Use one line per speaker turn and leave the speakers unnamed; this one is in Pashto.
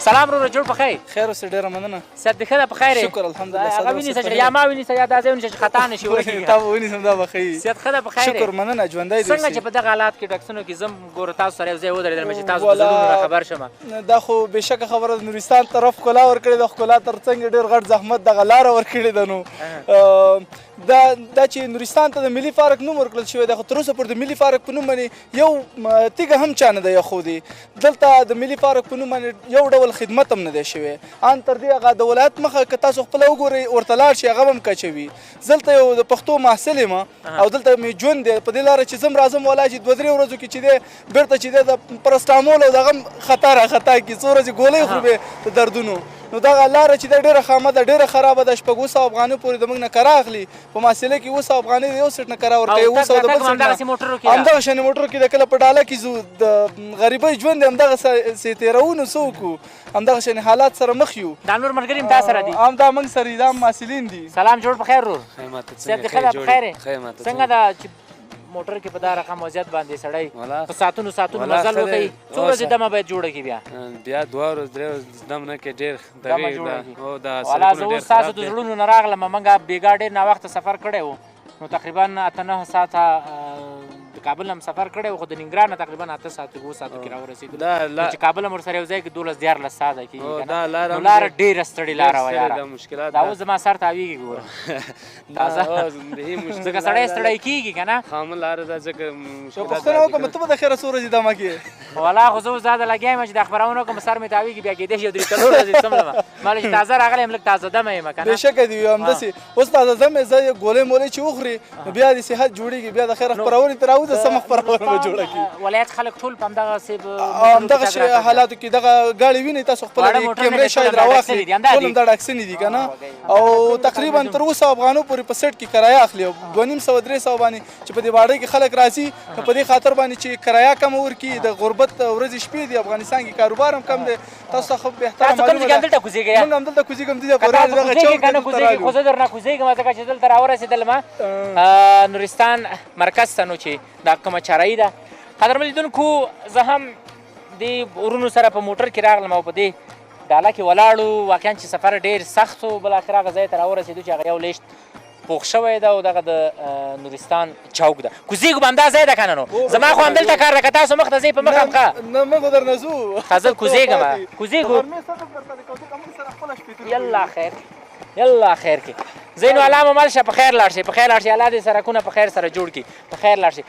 سلام ورور جوړ په خیر
خیر اوسې ډېره مننه
صحت دې ښه ده په خیر یې
شکر الحمدلله
هغه ونیسه چې یا ما ونیسه یا دا ځای ونیسه چې خطا نه شي ورکېږي
تا به ونیسم دا به ښه وي
صحت ښه ده په خیر
شکر مننه ژوندی دې
څنګه چې په دغه حالات کې ډاکټرانو کې زم ګوره تاسو سره یو ځای ودرېدلم چې تاسو د زړونو نه خبر شم
دا خو بېشکه خبره ده نورستان طرف ښکلا ورکړې ده ښکلا تر څنګ ډېر غټ زحمت دغه لاره ورکړې ده نو دا چې نورستان ته د ملي پارک نوم ورکړل شوی دی خو تر اوسه پورې د ملي پارک په نوم باندې یو تیږه هم چا نه ده ایښودې دلته د ملي پارک په نوم باندې یو ډول خدمت هم نه دی شوی ان تر دې هغه د ولایت مخه که تاسو خپله وګورئ ورته لاړ شي هغه به هم کچوي دلته یو د پښتو محصل یم او دلته مې ژوند دی په دې لاره چې زه هم راځم ولا چې 2-3 ورځو کې چې دی بېرته چې دی د پرسټامول او دغه هم خطا راخطا کړي څو ورځې ګولۍ خورو بې د دردونو نو دغه لاره چې ده ډېره خامه ده ډېره خرابه ده شپږ 700 افغانیو پورې د موږ نه کره اخلي په محصله کې 700 افغانۍ د یو سیټ نه کره ورکوي 700 د بل سیټ نه همدغه شانې موټرو کې د کله په ډاله کې ځو د غریبۍ ژوند یې همدغسې تېروو نو څه وکړو همدغه شانې حالات سره مخ یو
دا نور ملګري هم تا سره دي
همدا موږ سره دي دا هم محصلین دي
سلام جوړ په خیر ورور
خیر ماته
صحت دې ښه ده په خیر یې څنګه ده چې موټر کې په دا رقم وضعیت باندې سړی په ساعتونو مزل وکوي څو ورځې دمه باید جوړه کړي
بیا 2 ورځې 3 ورځې دم نه کې ډېر
والا زه اوس ستاسو د زړونو نه راغلم موږ بېګا ډېر ناوخته سفر کړی و نو تقریبا 8-9 ساعته د کابل هم سفر کړی و خو د ننګرهار نه تقریبا 8 ساعته 9 ساعتو کې راورسېدو چې کابل هم ورسره یو ځای کې 12-14 ساعته کېږي نو لاره ډېره ستړې لاره وه یاره دا اوس زما سر تاویږي ګوره ځکه سړی ستړی کېږي که نه
خامه لاره ده ځکه
یو پوښتنه وکړم ته به د خیره څو ورځې دمه کې
والا خو زه اوس دا لګیا یم چې د خپرونه وکړم سر مې تاویږي بیا کېدای شي 3-4 ورځې څملم ماله چې تازه راغلی یم لږ تازه دمه یم که نه
بېشکه دي همداسې اوس تازه دم یې زه ګولۍ مولۍ چې وخوري نو بیا د صحت جوړېږي بیا د خیره خپرونې ته راوځه سمه خپرونه به جوړه کړي
ولایت خلک ټول په
همدغه حالاتو کې دغه ګاډې وینئ تاسو خپله کیمرې شاید راواخلي ټول هم دا ډاکسنې دي که نه او تقریبا تر 700 افغانو پورې په سیټ کې کرایه اخلي او 250-300 باندې چې په دې واډۍ کې خلک راځي نو په دې خاطر باندې چې کرایه کمه ورکړي د غربت ورځې شپې دي افغانستان کې کاروبار هم کم دی تاسو ته خو بهتره معلومه ده
دلته کوزېږئ
موږ هم دلته کوزېږم دي دغه چوک ته دلته راغلو
خو زه درنه کوزېږم ځکه چې دلته راورسېدلم نورستان مرکز ته نو چې دا کومه چارهیي ده قدرمن لیدونکو زه هم د ورونو سره په موټر کې راغلم او په دې ډاله کې ولاړو واقعا چې سفر ډېر سخت و بالاخره هغه ځای ته راورسېدو چې هغه یو لیشت پوخ شوی ده او دغه د نورستان چوک ده کوزېږو به همدا ځای ده که نه نو زما خو همدلته کار ده که تاسو مخ ته ځئ په مخ هم ښه
نه موږ درنه ځو
ښه زه کوزېږم کوزېږو یلا خیر یلا خیر کې ځئ نو الله مو مل شه په خیر لاړ شئ په خیر لاړ شئ الله دې سرکونه په خیر سره جوړ کړي په خیر لاړ شئ